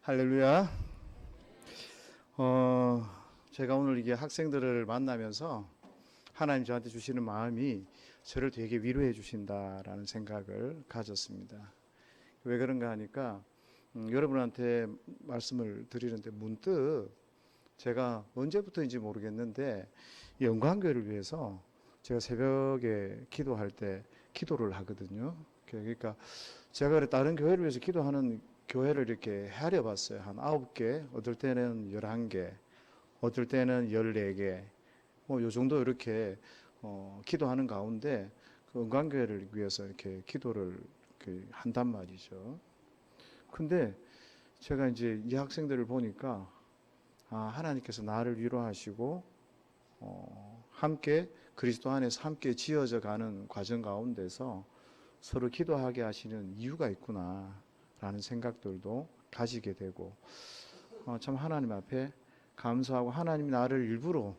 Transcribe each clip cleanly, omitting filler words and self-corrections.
할렐루야. 제가 오늘 이게 학생들을 만나면서 하나님 저한테 주시는 마음이 저를 되게 위로해 주신다라는 생각을 가졌습니다. 왜 그런가 하니까 여러분한테 말씀을 드리는데 문득 제가 언제부터인지 모르겠는데 영광교회를 위해서 제가 새벽에 기도할 때 기도를 하거든요. 그러니까 제가 다른 교회를 위해서 기도하는 교회를 이렇게 헤아려 봤어요. 한 9개, 어떨 때는 11개, 어떨 때는 14개, 요 정도 이렇게 기도하는 가운데 그 은광교회를 위해서 이렇게 기도를 이렇게 한단 말이죠. 근데 제가 이제 이 학생들을 보니까 하나님께서 나를 위로하시고 함께 그리스도 안에서 함께 지어져 가는 과정 가운데서 서로 기도하게 하시는 이유가 있구나 라는 생각들도 가지게 되고 참 하나님 앞에 감사하고 하나님이 나를 일부러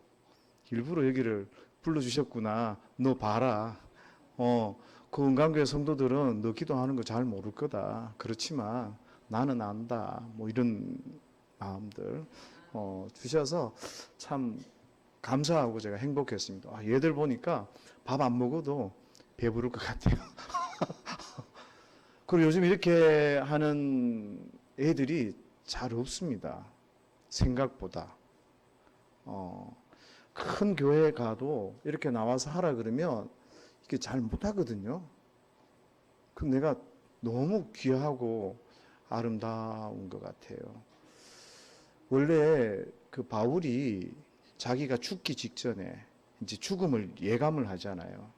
여기를 불러주셨구나. 너 봐라. 그 은강교회 성도들은 너 기도하는 거 잘 모를 거다. 그렇지만 나는 안다. 뭐 이런 마음들 주셔서 참 감사하고 제가 행복했습니다. 얘들 보니까 밥 안 먹어도 배부를 것 같아요. 그리고 요즘 이렇게 하는 애들이 잘 없습니다. 생각보다. 큰 교회 가도 이렇게 나와서 하라 그러면 이게 잘 못하거든요. 그 내가 너무 귀하고 아름다운 것 같아요. 원래 그 바울이 자기가 죽기 직전에 이제 죽음을 예감을 하잖아요.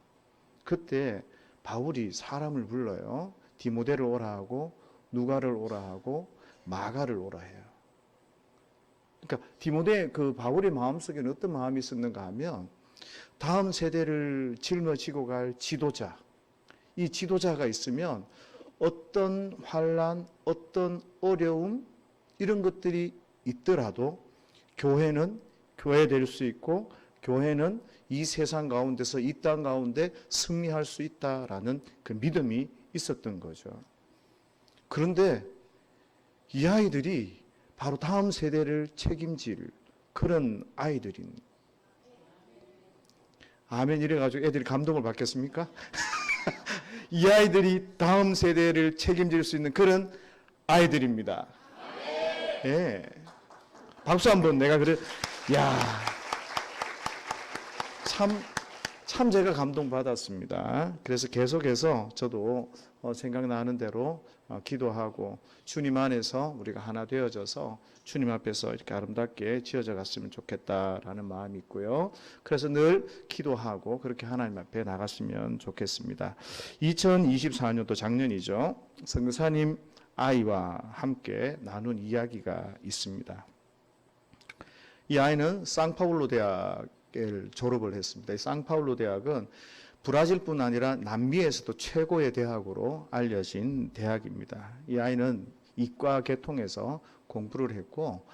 그때 바울이 사람을 불러요. 디모데를 오라 하고 누가를 오라 하고 마가를 오라 해요. 그러니까 디모데 그 바울의 마음속에는 어떤 마음이 있었는가 하면 다음 세대를 짊어지고 갈 지도자, 이 지도자가 있으면 어떤 환난, 어떤 어려움 이런 것들이 있더라도 교회는 교회될 수 있고 교회는 이 세상 가운데서 이 땅 가운데 승리할 수 있다라는 그 믿음이 있었던 거죠. 그런데 이 아이들이 바로 다음 세대를 책임질 그런 아이들인. 아멘 이래가지고 애들이 감동을 받겠습니까? 이 아이들이 다음 세대를 책임질 수 있는 그런 아이들입니다. 예. 박수 한번 내가 야, 참 제가 감동받았습니다. 그래서 계속해서 저도 생각나는 대로 기도하고 주님 안에서 우리가 하나 되어져서 주님 앞에서 이렇게 아름답게 지어져 갔으면 좋겠다라는 마음이 있고요. 그래서 늘 기도하고 그렇게 하나님 앞에 나갔으면 좋겠습니다. 2024년도 작년이죠. 선교사님 아이와 함께 나눈 이야기가 있습니다. 이 아이는 상파울로 대학을 졸업을 했습니다. 이 상파울로 대학은 브라질뿐 아니라 남미에서도 최고의 대학으로 알려진 대학입니다. 이 아이는 이과 계통에서 공부를 했고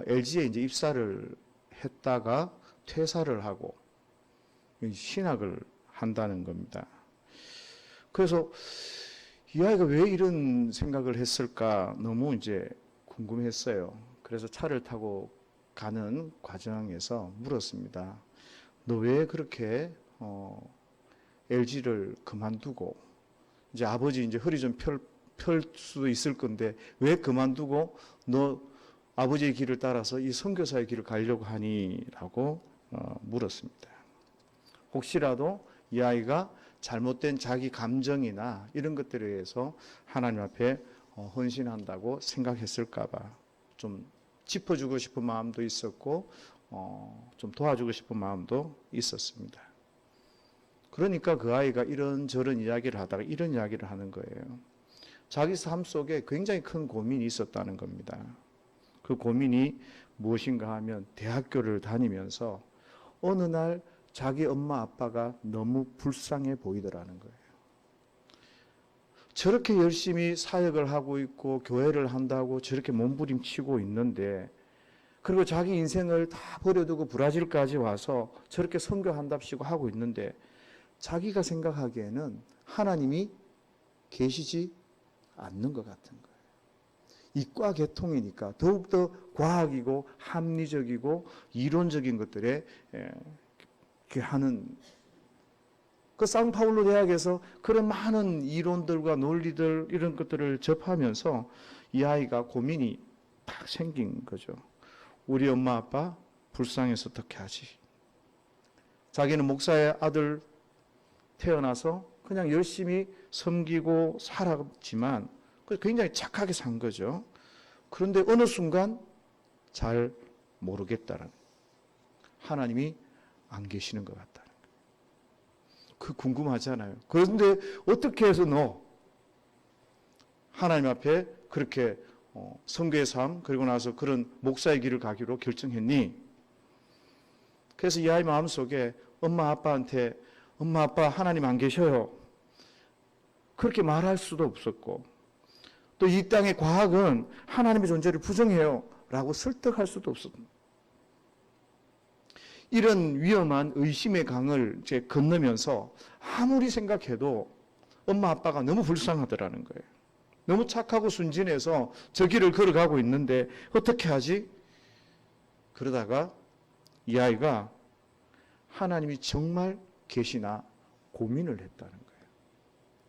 LG에 이제 입사를 했다가 퇴사를 하고 신학을 한다는 겁니다. 그래서 이 아이가 왜 이런 생각을 했을까 너무 이제 궁금했어요. 그래서 차를 타고 가는 과정에서 물었습니다. 너 왜 그렇게 LG를 그만두고 이제 아버지 이제 허리 좀 펼 수도 있을 건데 왜 그만두고 너 아버지의 길을 따라서 이 선교사의 길을 가려고 하니라고 물었습니다. 혹시라도 이 아이가 잘못된 자기 감정이나 이런 것들에 의해서 하나님 앞에 헌신한다고 생각했을까봐 좀 짚어주고 싶은 마음도 있었고 좀 도와주고 싶은 마음도 있었습니다. 그러니까 그 아이가 이런저런 이야기를 하다가 이런 이야기를 하는 거예요. 자기 삶 속에 굉장히 큰 고민이 있었다는 겁니다. 그 고민이 무엇인가 하면 대학교를 다니면서 어느 날 자기 엄마 아빠가 너무 불쌍해 보이더라는 거예요. 저렇게 열심히 사역을 하고 있고 교회를 한다고 저렇게 몸부림치고 있는데 그리고 자기 인생을 다 버려두고 브라질까지 와서 저렇게 선교한답시고 하고 있는데 자기가 생각하기에는 하나님이 계시지 않는 것 같은 거예요. 이과 계통이니까 더욱더 과학이고 합리적이고 이론적인 것들에 하는 그 상파울로 대학에서 그런 많은 이론들과 논리들 이런 것들을 접하면서 이 아이가 고민이 딱 생긴 거죠. 우리 엄마 아빠 불쌍해서 어떻게 하지? 자기는 목사의 아들 태어나서 그냥 열심히 섬기고 살았지만 굉장히 착하게 산 거죠. 그런데 어느 순간 잘 모르겠다는, 하나님이 안 계시는 것 같다는 거예요. 그 궁금하잖아요. 그런데 어떻게 해서 너 하나님 앞에 그렇게 선교의 삶 그리고 나서 그런 목사의 길을 가기로 결정했니? 그래서 이 아이 마음속에 엄마 아빠한테 엄마 아빠 하나님 안 계셔요 그렇게 말할 수도 없었고, 또 이 땅의 과학은 하나님의 존재를 부정해요 라고 설득할 수도 없었습니다. 이런 위험한 의심의 강을 이제 건너면서 아무리 생각해도 엄마 아빠가 너무 불쌍하더라는 거예요. 너무 착하고 순진해서 저 길을 걸어가고 있는데 어떻게 하지? 그러다가 이 아이가 하나님이 정말 계시나 고민을 했다는 거예요.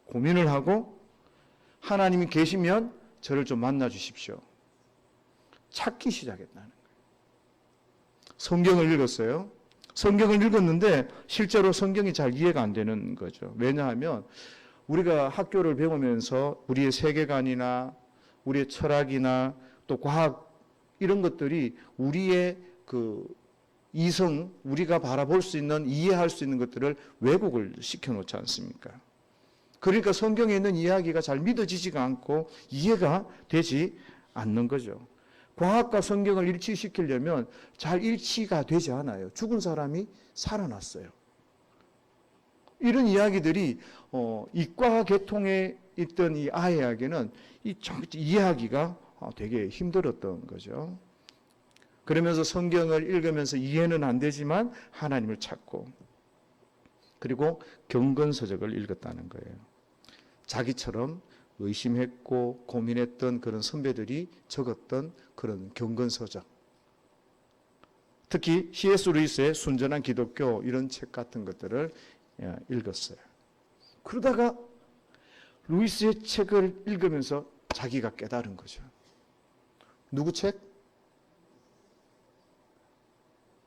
고민을 하고 하나님이 계시면 저를 좀 만나 주십시오. 찾기 시작했다는 거예요. 성경을 읽었어요. 성경을 읽었는데 실제로 성경이 잘 이해가 안 되는 거죠. 왜냐하면 우리가 학교를 배우면서 우리의 세계관이나 우리의 철학이나 또 과학 이런 것들이 우리의 그 이성, 우리가 바라볼 수 있는, 이해할 수 있는 것들을 왜곡을 시켜놓지 않습니까? 그러니까 성경에 있는 이야기가 잘 믿어지지가 않고 이해가 되지 않는 거죠. 과학과 성경을 일치시키려면 잘 일치가 되지 않아요. 죽은 사람이 살아났어요. 이런 이야기들이 이과 계통에 있던 이 아이에게는 이해하기가 되게 힘들었던 거죠. 그러면서 성경을 읽으면서 이해는 안 되지만 하나님을 찾고, 그리고 경건서적을 읽었다는 거예요. 자기처럼 의심했고 고민했던 그런 선배들이 적었던 그런 경건서적, 특히 C.S. 루이스의 순전한 기독교 이런 책 같은 것들을 읽었어요. 그러다가 루이스의 책을 읽으면서 자기가 깨달은 거죠. 누구 책?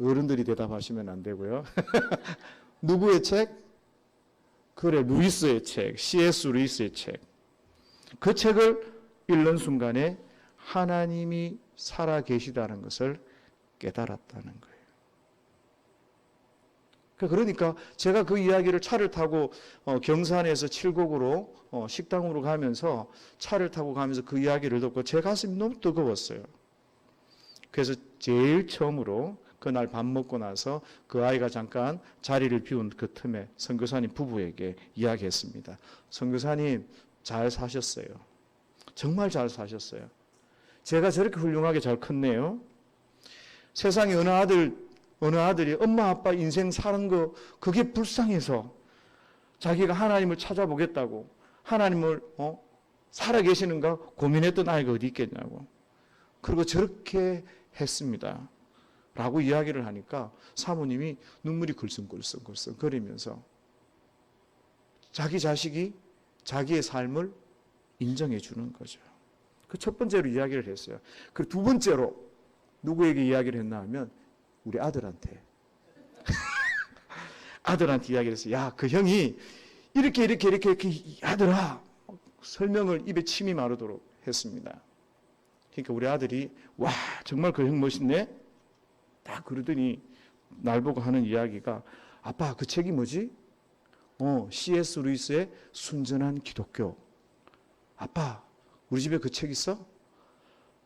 어른들이 대답하시면 안 되고요. 누구의 책? 그래, 루이스의 책, C.S. 루이스의 책. 그 책을 읽는 순간에 하나님이 살아 계시다는 것을 깨달았다는 거예요. 그러니까 제가 그 이야기를 차를 타고 경산에서 칠곡으로 식당으로 가면서 차를 타고 가면서 그 이야기를 듣고 제 가슴이 너무 뜨거웠어요. 그래서 제일 처음으로 그날 밥 먹고 나서 그 아이가 잠깐 자리를 비운 그 틈에 선교사님 부부에게 이야기했습니다. 선교사님 잘 사셨어요. 정말 잘 사셨어요. 제가 저렇게 훌륭하게 잘 컸네요. 세상에 어느 아들이 엄마 아빠 인생 사는 거 그게 불쌍해서 자기가 하나님을 찾아보겠다고, 하나님을 살아계시는가 고민했던 아이가 어디 있겠냐고. 그리고 저렇게 했습니다 라고 이야기를 하니까 사모님이 눈물이 글썽글썽 거리면서 자기 자식이 자기의 삶을 인정해 주는 거죠. 그 첫 번째로 이야기를 했어요. 그 두 번째로 누구에게 이야기를 했나 하면 우리 아들한테 아들한테 이야기를 했어요. 야, 그 형이 이렇게 아들아, 설명을 입에 침이 마르도록 했습니다. 그러니까 우리 아들이 와, 정말 그 형 멋있네 딱 그러더니 날 보고 하는 이야기가, 아빠 그 책이 뭐지? C.S. 루이스의 순전한 기독교. 아빠 우리 집에 그 책 있어?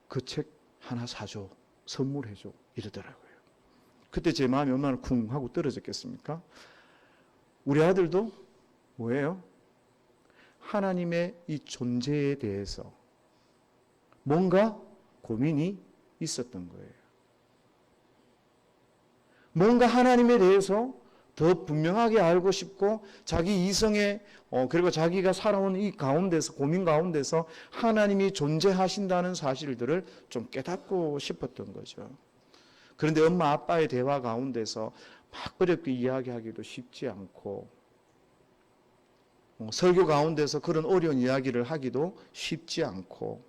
그 책 하나 사줘, 선물해줘 이러더라고요. 그때 제 마음이 얼마나 쿵 하고 떨어졌겠습니까? 우리 아들도 뭐예요? 하나님의 이 존재에 대해서 뭔가 고민이 있었던 거예요. 뭔가 하나님에 대해서 더 분명하게 알고 싶고 자기 이성에 그리고 자기가 살아온 이 가운데서 고민 가운데서 하나님이 존재하신다는 사실들을 좀 깨닫고 싶었던 거죠. 그런데 엄마 아빠의 대화 가운데서 막 어렵게 이야기하기도 쉽지 않고 설교 가운데서 그런 어려운 이야기를 하기도 쉽지 않고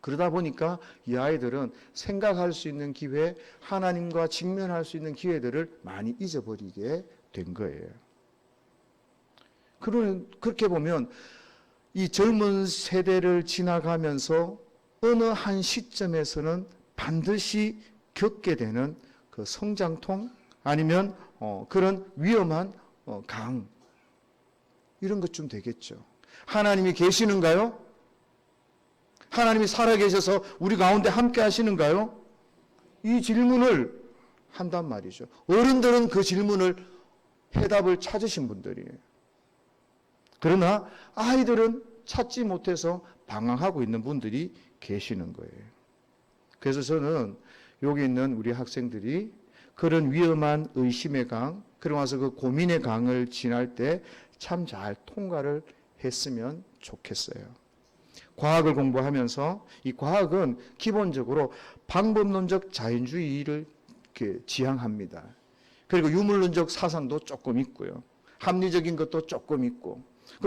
그러다 보니까 이 아이들은 생각할 수 있는 기회, 하나님과 직면할 수 있는 기회들을 많이 잊어버리게 된 거예요. 그렇게 보면 이 젊은 세대를 지나가면서 어느 한 시점에서는 반드시 겪게 되는 그 성장통 아니면 그런 위험한 강 이런 것 좀 되겠죠. 하나님이 계시는가요? 하나님이 살아계셔서 우리 가운데 함께 하시는가요? 이 질문을 한단 말이죠. 어른들은 그 질문을 해답을 찾으신 분들이에요. 그러나 아이들은 찾지 못해서 방황하고 있는 분들이 계시는 거예요. 그래서 저는 여기 있는 우리 학생들이 그런 위험한 의심의 강, 그러고 나서 그 고민의 강을 지날 때 참 잘 통과를 했으면 좋겠어요. 과학을 공부하면서 이 과학은 기본적으로 방법론적 자연주의를 지향합니다. 그리고 유물론적 사상도 조금 있고요. 합리적인 것도 조금 있고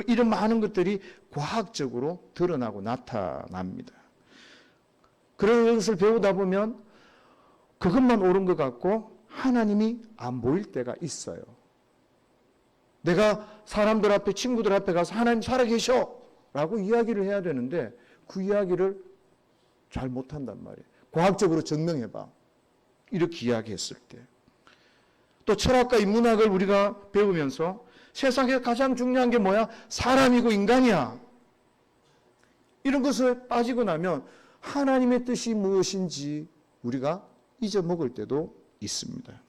이런 많은 것들이 과학적으로 드러나고 나타납니다. 그런 것을 배우다 보면 그것만 옳은 것 같고 하나님이 안 보일 때가 있어요. 내가 사람들 앞에 친구들 앞에 가서 하나님 살아계셔 라고 이야기를 해야 되는데 그 이야기를 잘 못한단 말이에요. 과학적으로 증명해봐. 이렇게 이야기했을 때. 또 철학과 인문학을 우리가 배우면서 세상에 가장 중요한 게 뭐야? 사람이고 인간이야. 이런 것을 빠지고 나면 하나님의 뜻이 무엇인지 우리가 잊어먹을 때도 있습니다.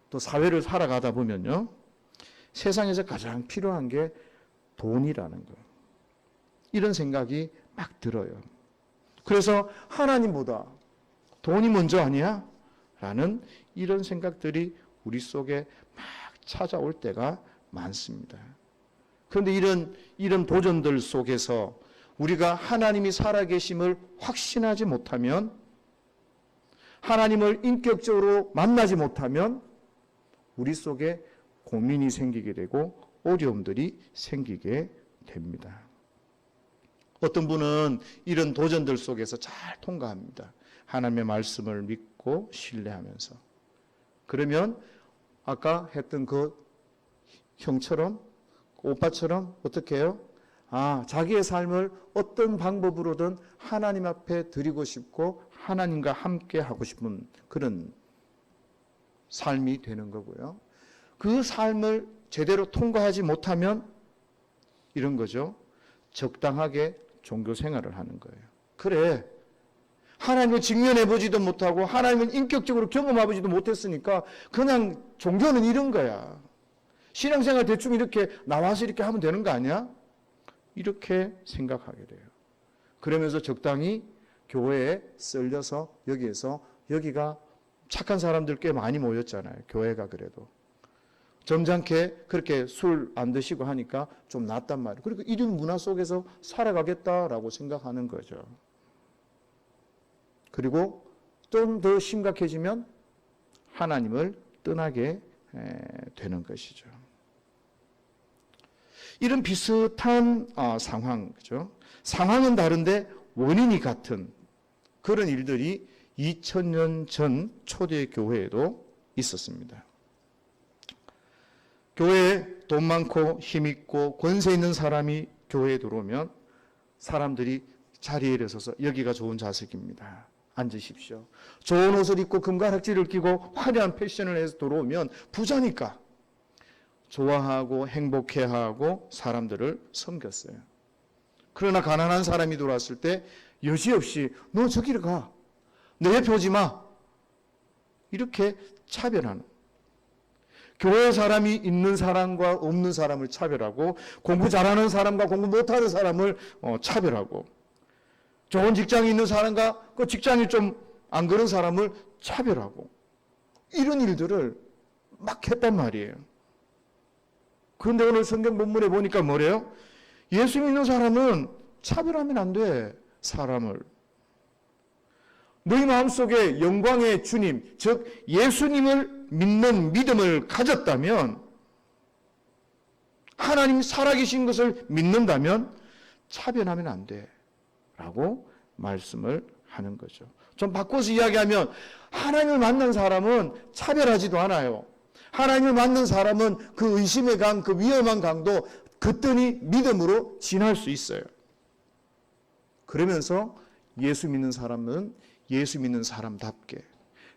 또 사회를 살아가다 보면요. 세상에서 가장 필요한 게 돈이라는 거. 이런 생각이 막 들어요. 그래서 하나님보다 돈이 먼저 아니야? 라는 이런 생각들이 우리 속에 막 찾아올 때가 많습니다. 그런데 이런 도전들 속에서 우리가 하나님이 살아계심을 확신하지 못하면 하나님을 인격적으로 만나지 못하면 우리 속에 고민이 생기게 되고 어려움들이 생기게 됩니다. 어떤 분은 이런 도전들 속에서 잘 통과합니다. 하나님의 말씀을 믿고 신뢰하면서. 그러면 아까 했던 그 형처럼 오빠처럼 어떻게 해요? 자기의 삶을 어떤 방법으로든 하나님 앞에 드리고 싶고 하나님과 함께 하고 싶은 그런 삶이 되는 거고요. 그 삶을 제대로 통과하지 못하면 이런 거죠. 적당하게 종교 생활을 하는 거예요. 그래. 하나님을 직면해보지도 못하고 하나님을 인격적으로 경험해보지도 못했으니까 그냥 종교는 이런 거야. 신앙생활 대충 이렇게 나와서 이렇게 하면 되는 거 아니야? 이렇게 생각하게 돼요. 그러면서 적당히 교회에 썰려서 여기가 착한 사람들 꽤 많이 모였잖아요. 교회가 그래도. 점잖게 그렇게 술 안 드시고 하니까 좀 낫단 말이에요. 그리고 이런 문화 속에서 살아가겠다라고 생각하는 거죠. 그리고 좀 더 심각해지면 하나님을 떠나게 되는 것이죠. 이런 비슷한 상황, 그죠? 상황은 다른데 원인이 같은 그런 일들이 2000년 전 초대 교회에도 있었습니다. 교회에 돈 많고 힘 있고 권세 있는 사람이 교회에 들어오면 사람들이 자리에 일어서서 여기가 좋은 좌석입니다. 앉으십시오. 좋은 옷을 입고 금가락지를 끼고 화려한 패션을 해서 들어오면 부자니까 좋아하고 행복해하고 사람들을 섬겼어요. 그러나 가난한 사람이 들어왔을 때 여지없이 너 저기를 가. 내 옆에 오지 마. 이렇게 차별하는. 교회 사람이 있는 사람과 없는 사람을 차별하고 공부 잘하는 사람과 공부 못하는 사람을 차별하고 좋은 직장이 있는 사람과 그 직장이 좀 안 그런 사람을 차별하고 이런 일들을 막 했단 말이에요. 그런데 오늘 성경 본문에 보니까 뭐래요? 예수 믿는 사람은 차별하면 안 돼, 사람을. 너희 마음속에 영광의 주님, 즉 예수님을 믿는 믿음을 가졌다면, 하나님이 살아계신 것을 믿는다면 차별하면 안 돼 라고 말씀을 하는 거죠. 좀 바꿔서 이야기하면 하나님을 만난 사람은 차별하지도 않아요. 하나님을 만난 사람은 그 의심의 강, 그 위험한 강도 그때니 믿음으로 지날 수 있어요. 그러면서 예수 믿는 사람은 예수 믿는 사람답게,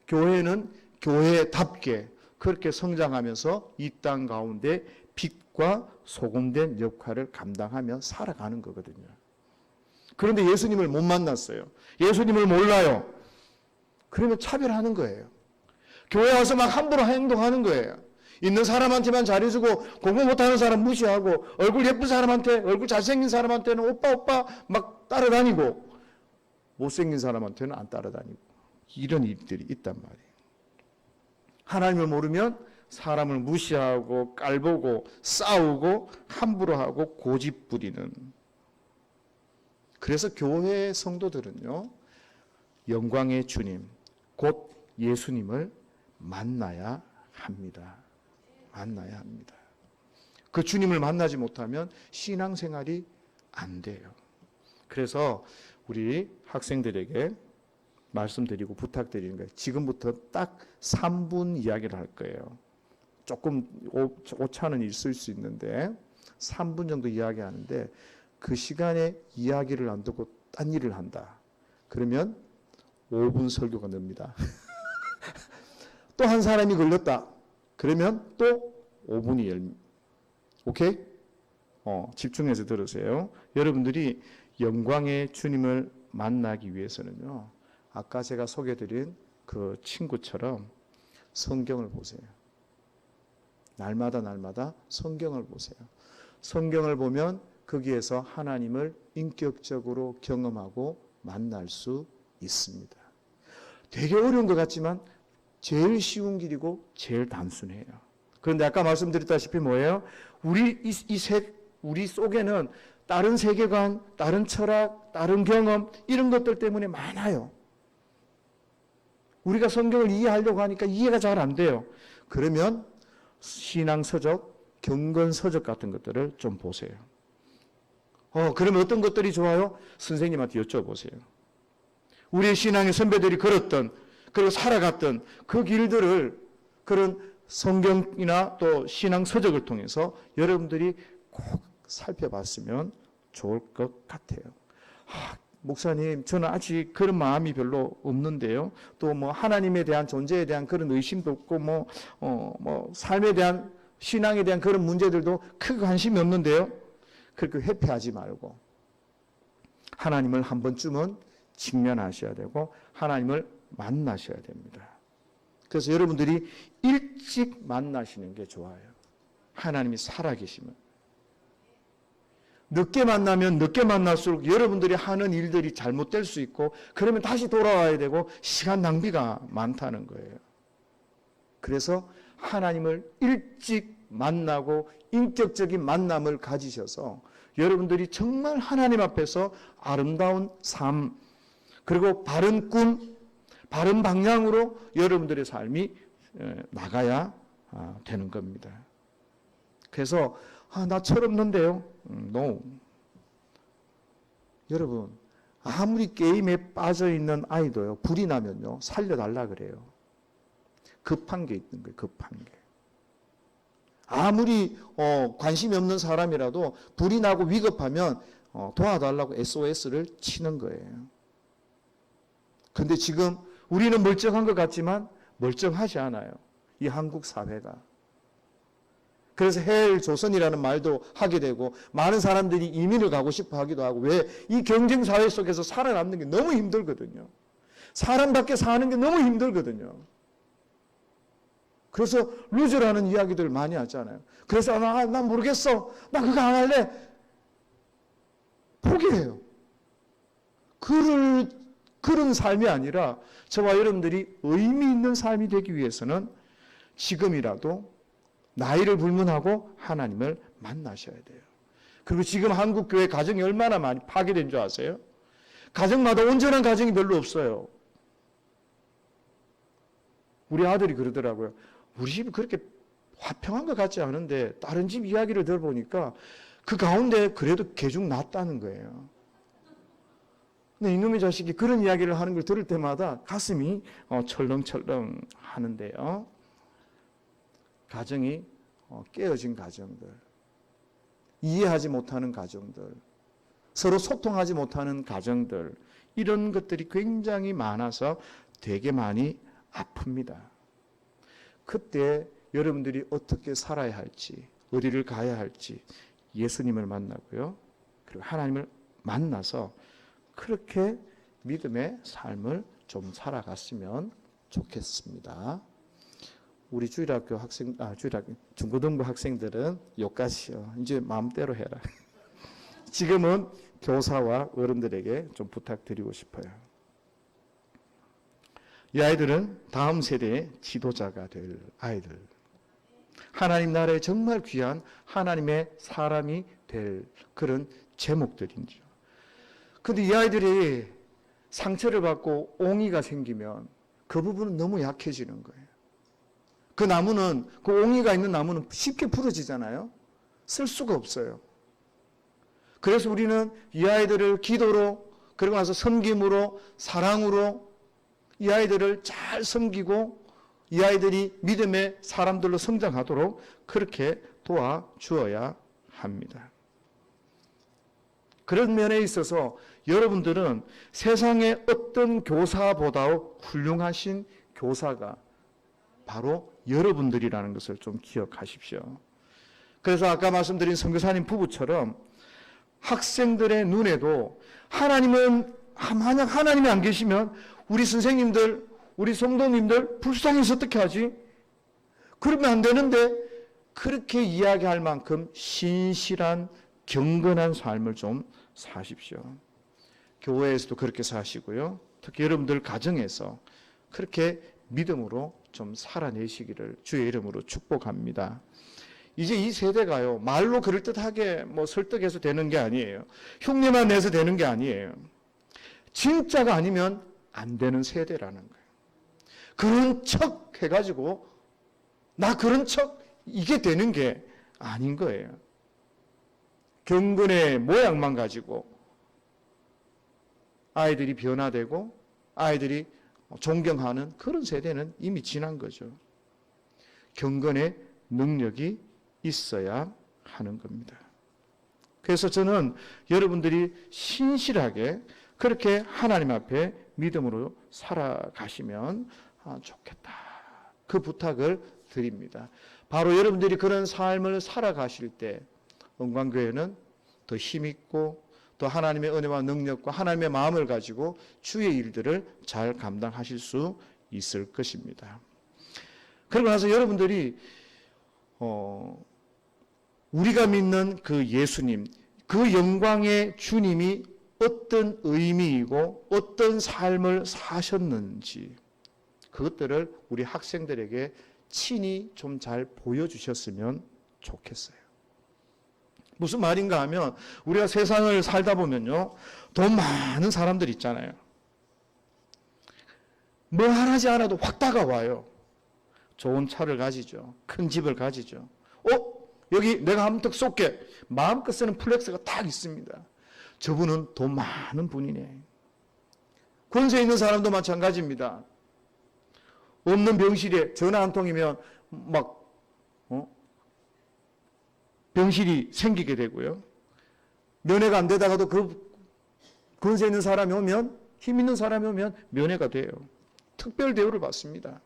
교회는 교회답게 그렇게 성장하면서 이 땅 가운데 빛과 소금된 역할을 감당하며 살아가는 거거든요. 그런데 예수님을 못 만났어요. 예수님을 몰라요. 그러면 차별하는 거예요. 교회 와서 막 함부로 행동하는 거예요. 있는 사람한테만 잘해주고 공부 못하는 사람 무시하고 얼굴 예쁜 사람한테, 얼굴 잘생긴 사람한테는 오빠 막 따라다니고 못생긴 사람한테는 안 따라다니고 이런 일들이 있단 말이에요. 하나님을 모르면 사람을 무시하고 깔보고 싸우고 함부로 하고 고집 부리는. 그래서 교회 성도들은요, 영광의 주님 곧 예수님을 만나야 합니다. 만나야 합니다. 그 주님을 만나지 못하면 신앙생활이 안 돼요. 그래서 우리 학생들에게 말씀드리고 부탁드리는 거예요. 지금부터 딱 3분 이야기를 할 거예요. 조금 오차는 있을 수 있는데 3분 정도 이야기하는데 그 시간에 이야기를 안 듣고 딴 일을 한다. 그러면 5분 설교가 늡니다. 또 한 사람이 걸렸다. 그러면 또 5분이 열립니다. 오케이? 집중해서 들으세요. 여러분들이 영광의 주님을 만나기 위해서는요, 아까 제가 소개드린 그 친구처럼 성경을 보세요. 날마다 성경을 보세요. 성경을 보면 거기에서 하나님을 인격적으로 경험하고 만날 수 있습니다. 되게 어려운 것 같지만 제일 쉬운 길이고 제일 단순해요. 그런데 아까 말씀드렸다시피 뭐예요? 우리 속에는 다른 세계관, 다른 철학, 다른 경험 이런 것들 때문에 많아요. 우리가 성경을 이해하려고 하니까 이해가 잘 안 돼요. 그러면 신앙서적, 경건서적 같은 것들을 좀 보세요. 그러면 어떤 것들이 좋아요? 선생님한테 여쭤보세요. 우리의 신앙의 선배들이 걸었던, 그리고 살아갔던 그 길들을 그런 성경이나 또 신앙서적을 통해서 여러분들이 꼭 살펴봤으면 좋을 것 같아요. 목사님, 저는 아직 그런 마음이 별로 없는데요. 또 뭐 하나님에 대한 존재에 대한 그런 의심도 없고 뭐 삶에 대한 신앙에 대한 그런 문제들도 크게 관심이 없는데요. 그렇게 회피하지 말고 하나님을 한 번쯤은 직면하셔야 되고 하나님을 만나셔야 됩니다. 그래서 여러분들이 일찍 만나시는 게 좋아요. 하나님이 살아계시면. 늦게 만나면 늦게 만날수록 여러분들이 하는 일들이 잘못될 수 있고 그러면 다시 돌아와야 되고 시간 낭비가 많다는 거예요. 그래서 하나님을 일찍 만나고 인격적인 만남을 가지셔서 여러분들이 정말 하나님 앞에서 아름다운 삶 그리고 바른 꿈, 바른 방향으로 여러분들의 삶이 나가야 되는 겁니다. 그래서 나 철없는데요. No. 여러분, 아무리 게임에 빠져있는 아이도요, 불이 나면요, 살려달라 그래요. 급한 게 있는 거예요, 급한 게. 아무리 관심이 없는 사람이라도 불이 나고 위급하면 도와달라고 SOS를 치는 거예요. 근데 지금 우리는 멀쩡한 것 같지만 멀쩡하지 않아요. 이 한국 사회가. 그래서 헬 조선이라는 말도 하게 되고 많은 사람들이 이민을 가고 싶어 하기도 하고 왜? 이 경쟁 사회 속에서 살아남는 게 너무 힘들거든요. 사람답게 사는 게 너무 힘들거든요. 그래서 루저라는 이야기들 많이 하잖아요. 그래서 난 모르겠어. 나 그거 안 할래. 포기해요. 그런 삶이 아니라 저와 여러분들이 의미 있는 삶이 되기 위해서는 지금이라도 나이를 불문하고 하나님을 만나셔야 돼요. 그리고 지금 한국 교회 가정이 얼마나 많이 파괴된 줄 아세요? 가정마다 온전한 가정이 별로 없어요. 우리 아들이 그러더라고요. 우리 집이 그렇게 화평한 것 같지 않은데 다른 집 이야기를 들어보니까 그 가운데 그래도 개중 낫다는 거예요. 근데 이놈의 자식이 그런 이야기를 하는 걸 들을 때마다 가슴이 철렁철렁 하는데요. 가정이 깨어진 가정들, 이해하지 못하는 가정들, 서로 소통하지 못하는 가정들, 이런 것들이 굉장히 많아서 되게 많이 아픕니다. 그때 여러분들이 어떻게 살아야 할지, 어디를 가야 할지 예수님을 만나고요. 그리고 하나님을 만나서 그렇게 믿음의 삶을 좀 살아갔으면 좋겠습니다. 우리 주일학교 중고등부 학생들은 여기까지요. 이제 마음대로 해라. 지금은 교사와 어른들에게 좀 부탁드리고 싶어요. 이 아이들은 다음 세대의 지도자가 될 아이들. 하나님 나라에 정말 귀한 하나님의 사람이 될 그런 제목들이죠. 그런데 이 아이들이 상처를 받고 옹이가 생기면 그 부분은 너무 약해지는 거예요. 그 나무는, 그 옹이가 있는 나무는 쉽게 부러지잖아요. 쓸 수가 없어요. 그래서 우리는 이 아이들을 기도로, 그리고 나서 섬김으로, 사랑으로 이 아이들을 잘 섬기고 이 아이들이 믿음의 사람들로 성장하도록 그렇게 도와주어야 합니다. 그런 면에 있어서 여러분들은 세상의 어떤 교사보다 훌륭하신 교사가 바로 여러분들이라는 것을 좀 기억하십시오. 그래서 아까 말씀드린 선교사님 부부처럼 학생들의 눈에도 하나님은, 만약 하나님이 안 계시면 우리 선생님들, 우리 성도님들 불쌍해서 어떻게 하지? 그러면 안 되는데 그렇게 이야기할 만큼 신실한 경건한 삶을 좀 사십시오. 교회에서도 그렇게 사시고요. 특히 여러분들 가정에서 그렇게 믿음으로 좀 살아내시기를 주의 이름으로 축복합니다. 이제 이 세대가요, 말로 그럴듯하게 설득해서 되는 게 아니에요. 흉내만 내서 되는 게 아니에요. 진짜가 아니면 안 되는 세대라는 거예요. 그런 척 해가지고 나 그런 척 이게 되는 게 아닌 거예요. 경건의 모양만 가지고 아이들이 변화되고 아이들이 존경하는 그런 세대는 이미 지난 거죠. 경건의 능력이 있어야 하는 겁니다. 그래서 저는 여러분들이 신실하게 그렇게 하나님 앞에 믿음으로 살아가시면 좋겠다. 그 부탁을 드립니다. 바로 여러분들이 그런 삶을 살아가실 때 은광교회는 더 힘있고 또 하나님의 은혜와 능력과 하나님의 마음을 가지고 주의 일들을 잘 감당하실 수 있을 것입니다. 그러고 나서 여러분들이 우리가 믿는 그 예수님, 그 영광의 주님이 어떤 의미이고 어떤 삶을 사셨는지 그것들을 우리 학생들에게 친히 좀 잘 보여주셨으면 좋겠어요. 무슨 말인가 하면 우리가 세상을 살다 보면요, 돈 많은 사람들 있잖아요. 뭐 하지 않아도 확 다가와요. 좋은 차를 가지죠. 큰 집을 가지죠. 여기 내가 한턱 쏠게. 마음껏 쓰는 플렉스가 딱 있습니다. 저분은 돈 많은 분이네. 권세 있는 사람도 마찬가지입니다. 없는 병실에 전화 한 통이면 병실이 생기게 되고요. 면회가 안 되다가도 그 권세 있는 사람이 오면, 힘 있는 사람이 오면 면회가 돼요. 특별 대우를 받습니다.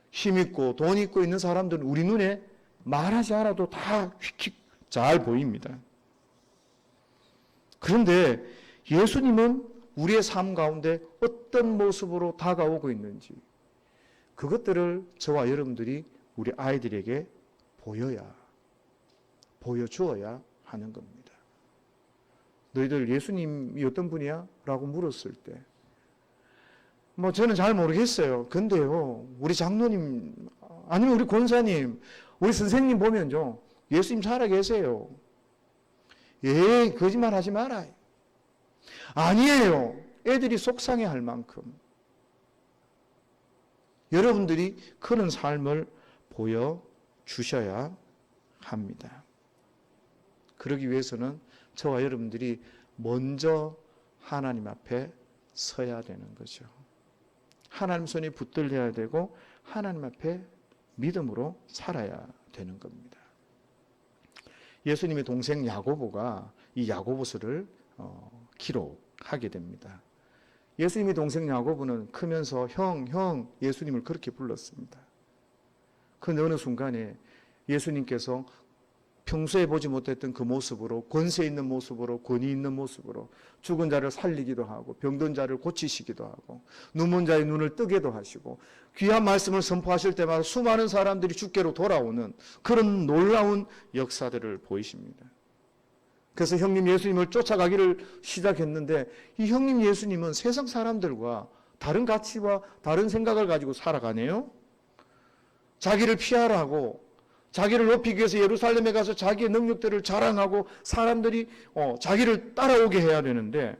힘 있고 돈 있고 있는 사람들은 우리 눈에 말하지 않아도 다 휙휙 잘 보입니다. 그런데 예수님은 우리의 삶 가운데 어떤 모습으로 다가오고 있는지 그것들을 저와 여러분들이 우리 아이들에게 보여주어야 하는 겁니다. 너희들 예수님이 어떤 분이야? 라고 물었을 때 뭐 저는 잘 모르겠어요. 근데요, 우리 장로님, 아니면 우리 권사님, 우리 선생님 보면요, 예수님 살아계세요. 예, 거짓말 하지 마라. 아니에요. 애들이 속상해 할 만큼. 여러분들이 그런 삶을 보여주셔야 합니다. 그러기 위해서는 저와 여러분들이 먼저 하나님 앞에 서야 되는 거죠. 하나님 손에 붙들려야 되고 하나님 앞에 믿음으로 살아야 되는 겁니다. 예수님의 동생 야고보가 이 야고보서를 기록하게 됩니다. 예수님의 동생 야고보는 크면서 형 예수님을 그렇게 불렀습니다. 그 어느 순간에 예수님께서 평소에 보지 못했던 그 모습으로, 권세 있는 모습으로, 권위 있는 모습으로 죽은 자를 살리기도 하고 병든 자를 고치시기도 하고 눈먼 자의 눈을 뜨게도 하시고 귀한 말씀을 선포하실 때마다 수많은 사람들이 주께로 돌아오는 그런 놀라운 역사들을 보이십니다. 그래서 형님 예수님을 쫓아가기를 시작했는데 이 형님 예수님은 세상 사람들과 다른 가치와 다른 생각을 가지고 살아가네요. 자기를 피하라고, 자기를 높이기 위해서 예루살렘에 가서 자기의 능력들을 자랑하고 사람들이 자기를 따라오게 해야 되는데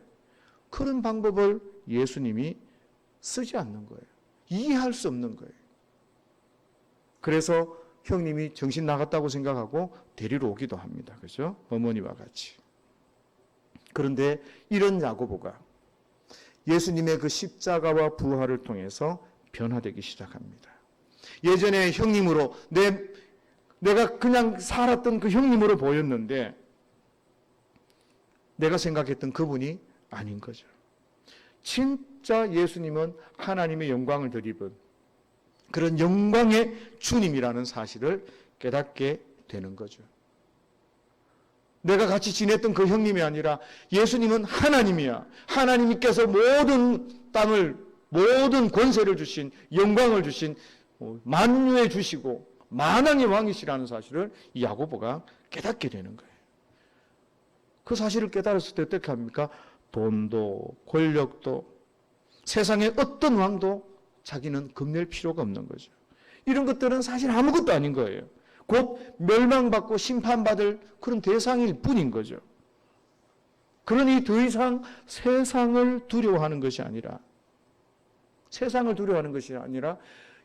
그런 방법을 예수님이 쓰지 않는 거예요. 이해할 수 없는 거예요. 그래서 형님이 정신 나갔다고 생각하고 데리러 오기도 합니다. 그죠? 어머니와 같이. 그런데 이런 야고보가 예수님의 그 십자가와 부활을 통해서 변화되기 시작합니다. 예전에 형님으로 내가 그냥 살았던 그 형님으로 보였는데 내가 생각했던 그분이 아닌 거죠. 진짜 예수님은 하나님의 영광을 덧입은 그런 영광의 주님이라는 사실을 깨닫게 되는 거죠. 내가 같이 지냈던 그 형님이 아니라 예수님은 하나님이야. 하나님께서 모든 땅을, 모든 권세를 주신, 영광을 주신, 만유해 주시고 만왕의 왕이시라는 사실을 이 야고보가 깨닫게 되는 거예요. 그 사실을 깨달았을 때 어떻게 합니까? 돈도 권력도 세상의 어떤 왕도 자기는 겁낼 필요가 없는 거죠. 이런 것들은 사실 아무것도 아닌 거예요. 곧 멸망받고 심판받을 그런 대상일 뿐인 거죠. 그러니 더 이상 세상을 두려워하는 것이 아니라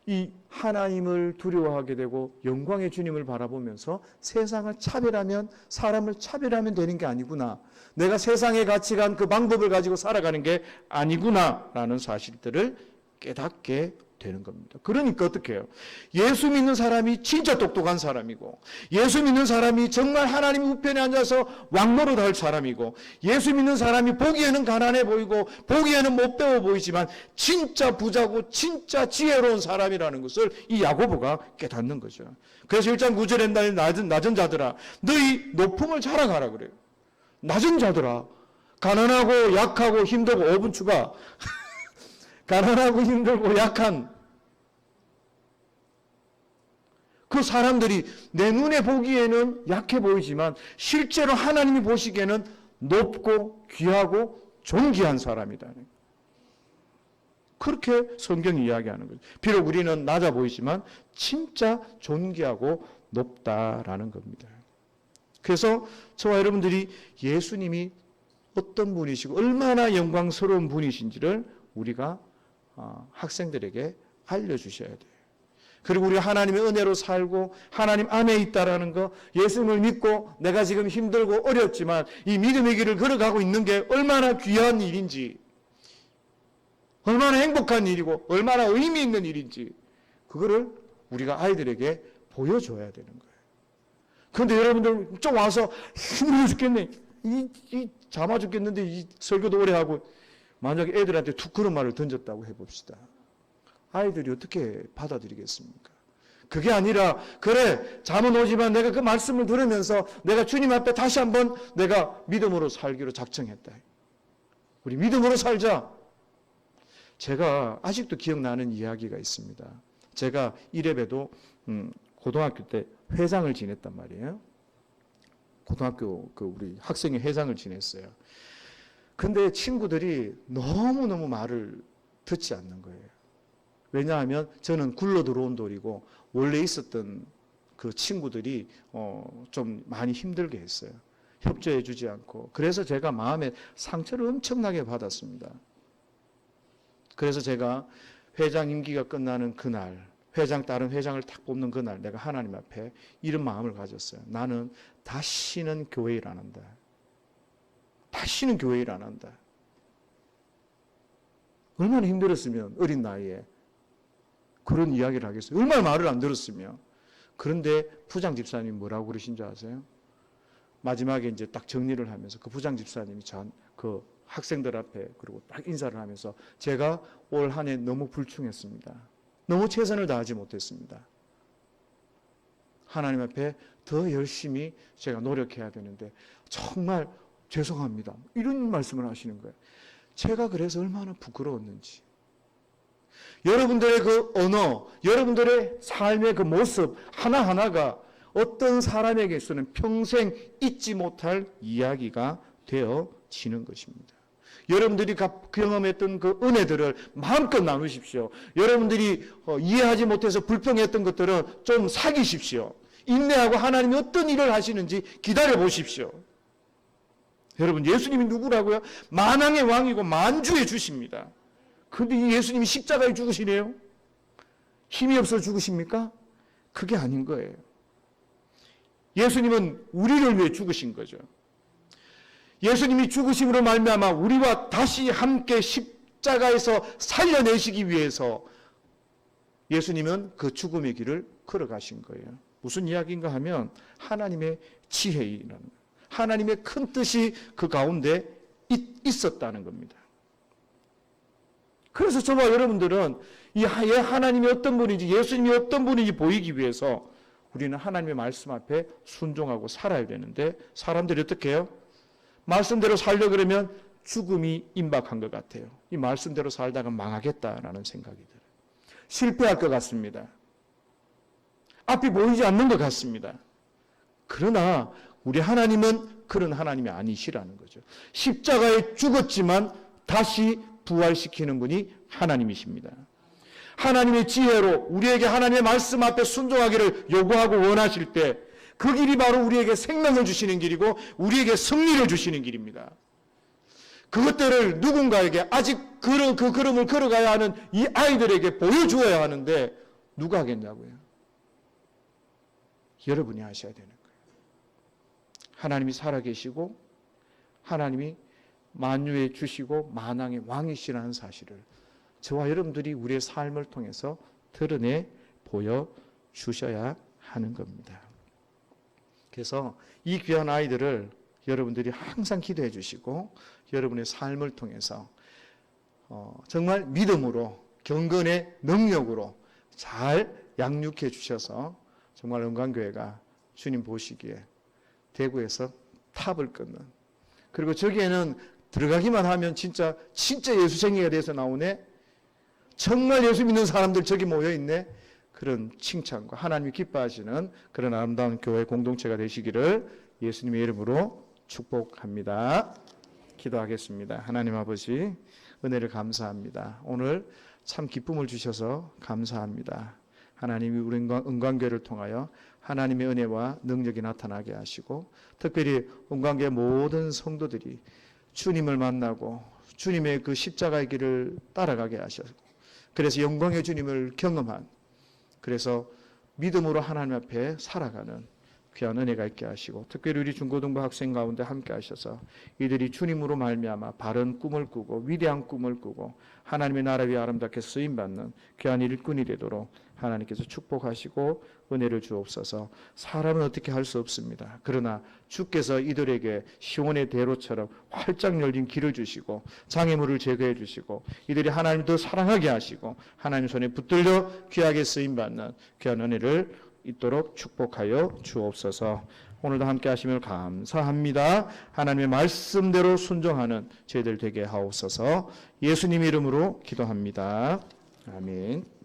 이 하나님을 두려워하게 되고 영광의 주님을 바라보면서 세상을 차별하면, 사람을 차별하면 되는 게 아니구나. 내가 세상의 가치관 그 방법을 가지고 살아가는 게 아니구나라는 사실들을 깨닫게 되는 겁니다. 그러니까 어떻게 해요? 예수 믿는 사람이 진짜 똑똑한 사람이고, 예수 믿는 사람이 정말 하나님 우편에 앉아서 왕노릇 할 사람이고, 예수 믿는 사람이 보기에는 가난해 보이고 보기에는 못 배워 보이지만 진짜 부자고 진짜 지혜로운 사람이라는 것을 이 야고보가 깨닫는 거죠. 그래서 1장 9절에 낮은 자들아 너희 높음을 자랑하라 그래요. 낮은 자들아, 가난하고 약하고 힘들고 5분 추가 가난하고 힘들고 약한 그 사람들이 내 눈에 보기에는 약해 보이지만 실제로 하나님이 보시기에는 높고 귀하고 존귀한 사람이다. 그렇게 성경이 이야기하는 거죠. 비록 우리는 낮아 보이지만 진짜 존귀하고 높다라는 겁니다. 그래서 저와 여러분들이 예수님이 어떤 분이시고 얼마나 영광스러운 분이신지를 우리가 학생들에게 알려주셔야 돼요. 그리고 우리가 하나님의 은혜로 살고 하나님 안에 있다라는 거, 예수님을 믿고 내가 지금 힘들고 어렵지만 이 믿음의 길을 걸어가고 있는 게 얼마나 귀한 일인지, 얼마나 행복한 일이고 얼마나 의미 있는 일인지 그거를 우리가 아이들에게 보여줘야 되는 거예요. 그런데 여러분들 좀 와서 힘들어 죽겠네, 잠아 죽겠는데 이 설교도 오래 하고, 만약에 애들한테 툭 그런 말을 던졌다고 해봅시다. 아이들이 어떻게 받아들이겠습니까? 그게 아니라, 그래 잠은 오지만 내가 그 말씀을 들으면서 내가 주님 앞에 다시 한번 내가 믿음으로 살기로 작정했다. 우리 믿음으로 살자. 제가 아직도 기억나는 이야기가 있습니다. 제가 이래봬도 고등학교 때 회장을 지냈단 말이에요. 고등학교 우리 학생회 회장을 지냈어요. 근데 친구들이 너무너무 말을 듣지 않는 거예요. 왜냐하면 저는 굴러 들어온 돌이고 원래 있었던 그 친구들이 좀 많이 힘들게 했어요. 협조해 주지 않고. 그래서 제가 마음에 상처를 엄청나게 받았습니다. 그래서 제가 회장 임기가 끝나는 그날, 다른 회장을 탁 뽑는 그날 내가 하나님 앞에 이런 마음을 가졌어요. 나는 다시는 교회 일 안 한다. 다시는 교회 일 안 한다. 얼마나 힘들었으면 어린 나이에 그런 이야기를 하겠어요. 얼마나 말을 안 들었으면. 그런데 부장 집사님이 뭐라고 그러신 줄 아세요? 마지막에 이제 딱 정리를 하면서 그 부장 집사님이 그 학생들 앞에 그리고 딱 인사를 하면서 제가 올 한 해 너무 불충했습니다. 너무 최선을 다하지 못했습니다. 하나님 앞에 더 열심히 제가 노력해야 되는데 정말 죄송합니다. 이런 말씀을 하시는 거예요. 제가 그래서 얼마나 부끄러웠는지. 여러분들의 그 언어, 여러분들의 삶의 그 모습 하나하나가 어떤 사람에게서는 평생 잊지 못할 이야기가 되어지는 것입니다. 여러분들이 경험했던 그 은혜들을 마음껏 나누십시오. 여러분들이 이해하지 못해서 불평했던 것들은 좀 사귀십시오. 인내하고 하나님이 어떤 일을 하시는지 기다려 보십시오. 여러분, 예수님이 누구라고요? 만왕의 왕이고 만주의 주십니다. 그런데 이 예수님이 십자가에 죽으시네요? 힘이 없어 죽으십니까? 그게 아닌 거예요. 예수님은 우리를 위해 죽으신 거죠. 예수님이 죽으심으로 말미암아 우리와 다시 함께 십자가에서 살려내시기 위해서 예수님은 그 죽음의 길을 걸어가신 거예요. 무슨 이야기인가 하면 하나님의 지혜라는 거예요. 하나님의 큰 뜻이 그 가운데 있었다는 겁니다. 그래서 저와 여러분들은 이 하나님이 어떤 분인지, 예수님이 어떤 분인지 보이기 위해서 우리는 하나님의 말씀 앞에 순종하고 살아야 되는데, 사람들이 어떻게 해요? 말씀대로 살려고 그러면 죽음이 임박한 것 같아요. 이 말씀대로 살다가 망하겠다라는 생각이 들어요. 실패할 것 같습니다. 앞이 보이지 않는 것 같습니다. 그러나 우리 하나님은 그런 하나님이 아니시라는 거죠. 십자가에 죽었지만 다시 부활시키는 분이 하나님이십니다. 하나님의 지혜로 우리에게 하나님의 말씀 앞에 순종하기를 요구하고 원하실 때 그 길이 바로 우리에게 생명을 주시는 길이고 우리에게 승리를 주시는 길입니다. 그것들을 누군가에게 아직 그 걸음을 걸어가야 하는 이 아이들에게 보여주어야 하는데 누가 하겠냐고요? 여러분이 하셔야 되는 거예요. 하나님이 살아계시고 하나님이 만유에 주시고 만왕의 왕이시라는 사실을 저와 여러분들이 우리의 삶을 통해서 드러내 보여주셔야 하는 겁니다. 그래서 이 귀한 아이들을 여러분들이 항상 기도해 주시고 여러분의 삶을 통해서 정말 믿음으로 경건의 능력으로 잘 양육해 주셔서 정말 은광교회가 주님 보시기에 대구에서 탑을 끊는, 그리고 저기에는 들어가기만 하면 진짜 예수쟁이가 돼서 나오네, 정말 예수 믿는 사람들 저기 모여있네, 그런 칭찬과 하나님이 기뻐하시는 그런 아름다운 교회 공동체가 되시기를 예수님의 이름으로 축복합니다. 기도하겠습니다. 하나님 아버지, 은혜를 감사합니다. 오늘 참 기쁨을 주셔서 감사합니다. 하나님이 우리 은광교회를 통하여 하나님의 은혜와 능력이 나타나게 하시고, 특별히 은광교회 모든 성도들이 주님을 만나고 주님의 그 십자가의 길을 따라가게 하셔서, 그래서 영광의 주님을 경험한, 그래서 믿음으로 하나님 앞에 살아가는 귀한 은혜가 있게 하시고, 특별히 우리 중고등부 학생 가운데 함께 하셔서 이들이 주님으로 말미암아 바른 꿈을 꾸고 위대한 꿈을 꾸고 하나님의 나라 위에 아름답게 쓰임받는 귀한 일꾼이 되도록 하나님께서 축복하시고 은혜를 주옵소서. 사람은 어떻게 할 수 없습니다. 그러나 주께서 이들에게 시온의 대로처럼 활짝 열린 길을 주시고 장애물을 제거해 주시고 이들이 하나님을 더 사랑하게 하시고 하나님 손에 붙들려 귀하게 쓰임받는 귀한 은혜를 있도록 축복하여 주옵소서. 오늘도 함께 하심을 감사합니다. 하나님의 말씀대로 순종하는 저희들 되게 하옵소서. 예수님 이름으로 기도합니다. 아멘.